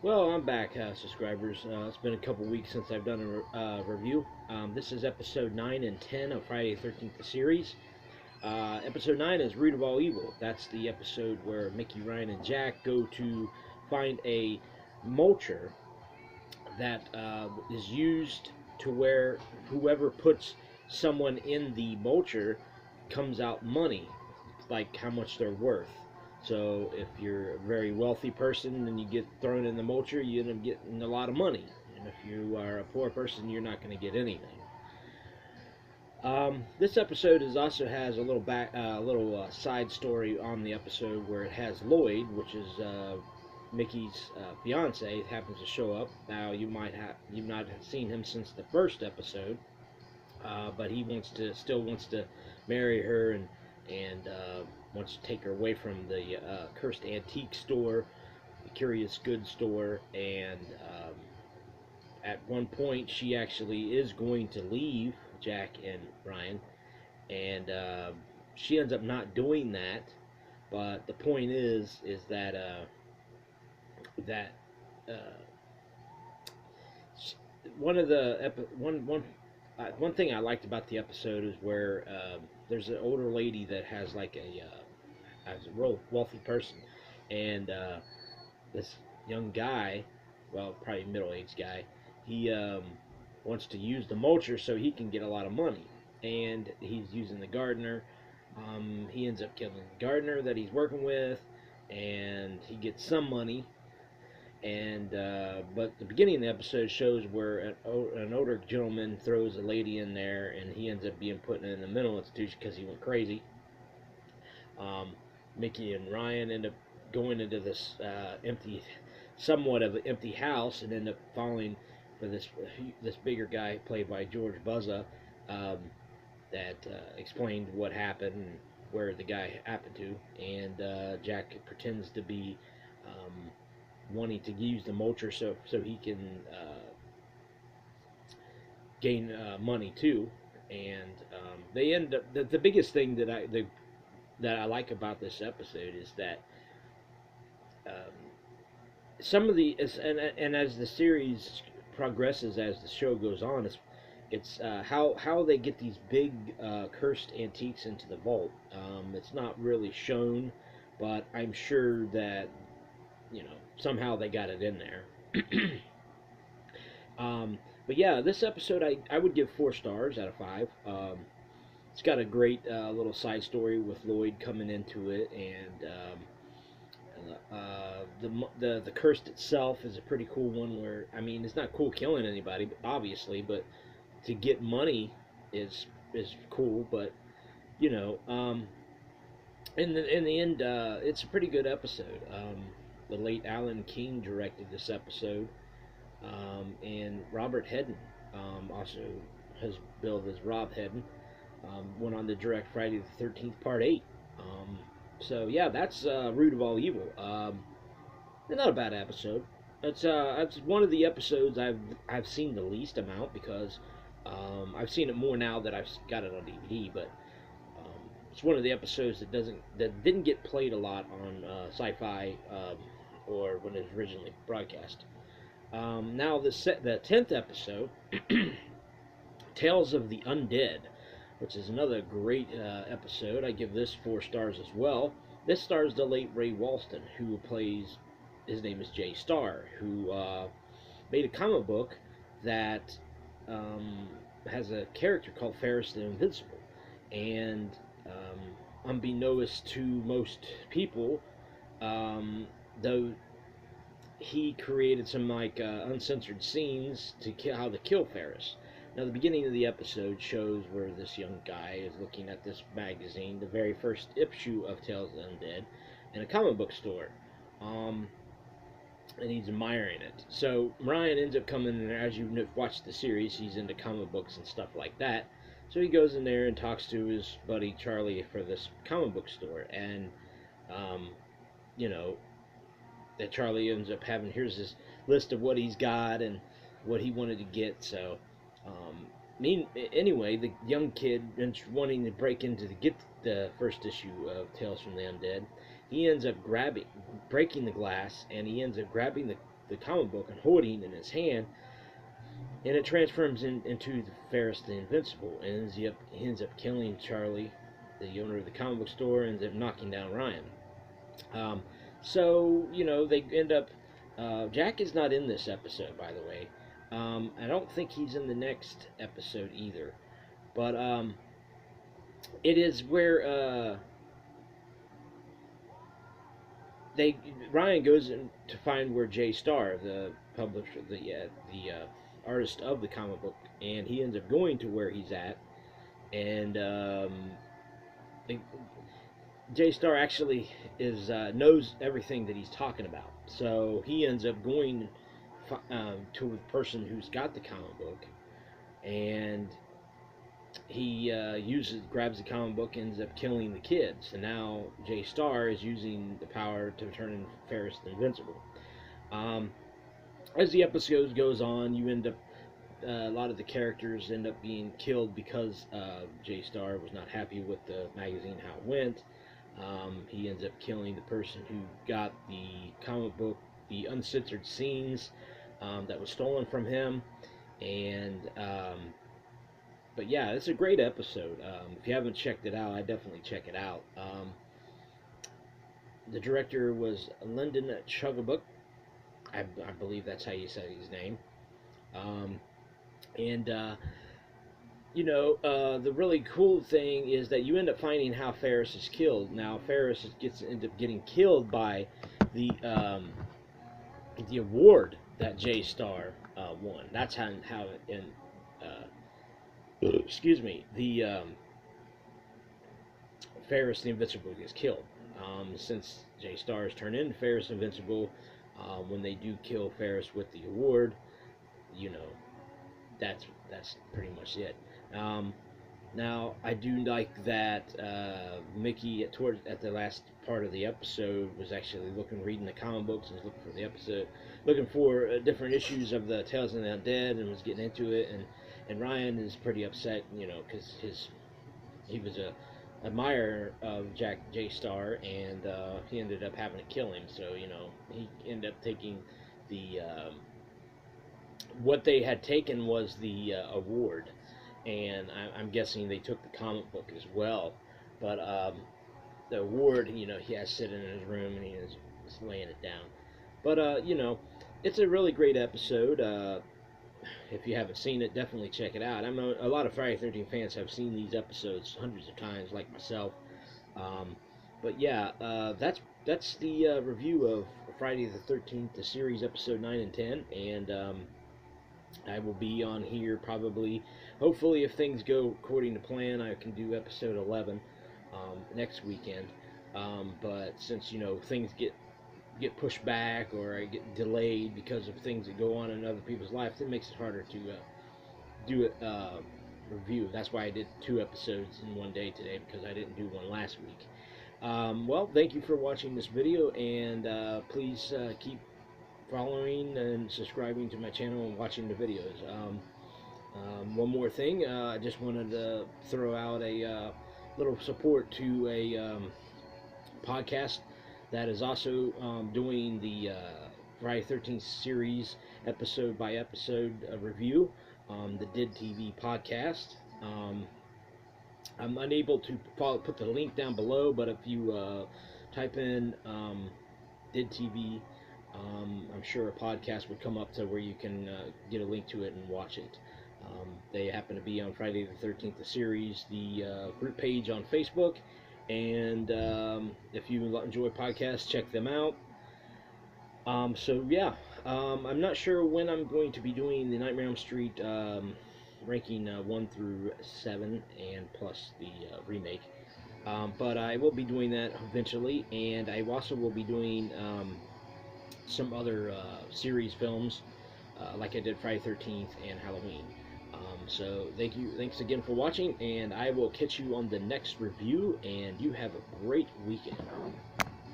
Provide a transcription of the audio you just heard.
Well, I'm back, subscribers. It's been a couple weeks since I've done a review. This is episode 9 and 10 of Friday the 13th, the series. Episode 9 is Root of All Evil. That's the episode where Mickey, Ryan, and Jack go to find a mulcher that is used to where whoever puts someone in the mulcher comes out money, like how much they're worth. So if you're a very wealthy person and you get thrown in the mulcher, you end up getting a lot of money. And if you are a poor person, you're not going to get anything. This episode also has a little side story on the episode where it has Lloyd, which is Mickey's fiance, happens to show up. Now you've not seen him since the first episode, but he still wants to marry her and wants to take her away from the cursed antique store, the curious goods store, and at one point she actually is going to leave Jack and Ryan, and she ends up not doing that. But the point is that that uh, one of the one thing I liked about the episode is where there's an older lady that has like as a real wealthy person, and this young guy, well, probably middle-aged guy, he wants to use the mulcher so he can get a lot of money, and he's using the gardener. He ends up killing the gardener that he's working with, and he gets some money. And but the beginning of the episode shows where an older gentleman throws a lady in there, and he ends up being put in the mental institution because he went crazy. Um, Mickey and Ryan end up going into this somewhat of an empty house, and end up falling for this bigger guy played by George Buzza, um, that explained what happened and where the guy happened to, and Jack pretends to be wanting to use the mulcher so he can gain money too, and they end up the biggest thing that I like about this episode is that um, some of the and as the series progresses, as the show goes on, it's how they get these big cursed antiques into the vault. It's not really shown, but I'm sure that somehow they got it in there. But yeah, this episode I would give 4 stars out of 5. It's got a great little side story with Lloyd coming into it, and the curse itself is a pretty cool one. Where I mean, it's not cool killing anybody, obviously, but to get money is cool. But you know, in the end, it's a pretty good episode. The late Alan King directed this episode, and Robert Hedden also has billed as Rob Hedden. Went on to direct Friday the 13th Part 8. So yeah, that's Root of All Evil. Not a bad episode. It's one of the episodes I've seen the least amount because I've seen it more now that I've got it on DVD. But it's one of the episodes that didn't get played a lot on Sci-Fi or when it was originally broadcast. Now the 10th episode, Tales of the Undead, which is another great episode. I give this 4 stars as well. This stars the late Ray Walston, who plays, his name is Jay Starr, who made a comic book that has a character called Ferris the Invincible. And unbeknownst to most people, though he created some like uncensored scenes to how to kill Ferris. Now, the beginning of the episode shows where this young guy is looking at this magazine, the very first issue of Tales of the Undead, in a comic book store, and he's admiring it. So Ryan ends up coming in there. As you watch the series, he's into comic books and stuff like that. So he goes in there and talks to his buddy Charlie for this comic book store, and you know that Charlie ends up having, here's this list of what he's got and what he wanted to get. So anyway, the young kid wanting to break into to get the first issue of Tales from the Undead, he ends up breaking the glass, and he ends up grabbing the comic book and holding in his hand, and it transforms into the Ferris the Invincible, and he ends up killing Charlie, the owner of the comic book store, and ends up knocking down Ryan. Um, so they end up. Jack is not in this episode, by the way. I don't think he's in the next episode either. But it is where they Ryan goes in to find where Jay Starr, the publisher, the artist of the comic book, and he ends up going to where he's at, and Jay Starr actually is knows everything that he's talking about, so he ends up going to the person who's got the comic book, and he grabs the comic book, ends up killing the kids, and now Jay Starr is using the power to turn in Ferris the Invincible. As the episode goes on, you end up a lot of the characters end up being killed because Jay Starr was not happy with the magazine how it went. He ends up killing the person who got the comic book, the uncensored scenes that was stolen from him, and but yeah, it's a great episode. If you haven't checked it out, I definitely check it out. The director was Lyndon Chugabuk. I believe that's how you say his name. And the really cool thing is that you end up finding how Ferris is killed. Now Ferris ends up getting killed by the award that Jay Starr won. That's how it excuse me, the Ferris the Invincible gets killed. Since Jay Starr is turned into Ferris Invincible, when they do kill Ferris with the award, that's pretty much it. Now I do like that Mickey at the last part of the episode was actually reading the comic books and was looking for the episode, looking for different issues of the Tales of the Undead, and was getting into it, and Ryan is pretty upset, because he was a admirer of Jay Starr, and he ended up having to kill him. So he ended up taking the what they had taken was the award, and I'm guessing they took the comic book as well. But the award, he has sitting in his room and he is laying it down. But it's a really great episode. If you haven't seen it, definitely check it out. I know a lot of Friday the 13th fans have seen these episodes hundreds of times, like myself. But yeah, that's the review of Friday the 13th, the series episode 9 and 10, and I will be on here probably, hopefully, if things go according to plan, I can do episode 11 next weekend. But since things get pushed back or I get delayed because of things that go on in other people's lives, it makes it harder to do a review. That's why I did 2 episodes in one day today, because I didn't do one last week. Well, thank you for watching this video, and please keep following and subscribing to my channel and watching the videos. One more thing, I just wanted to throw out a little support to a podcast that is also doing the Friday 13th series episode by episode review, the Did TV podcast. I'm unable to put the link down below, but if you type in Did TV, I'm sure a podcast would come up to where you can get a link to it and watch it. They happen to be on Friday the 13th, the series, the group page on Facebook, and if you enjoy podcasts, check them out. So yeah, I'm not sure when I'm going to be doing the Nightmare on Elm Street ranking 1 through 7 and plus the remake, but I will be doing that eventually, and I also will be doing some other series films, like I did Friday 13th and Halloween. So thanks again for watching, and I will catch you on the next review, and you have a great weekend.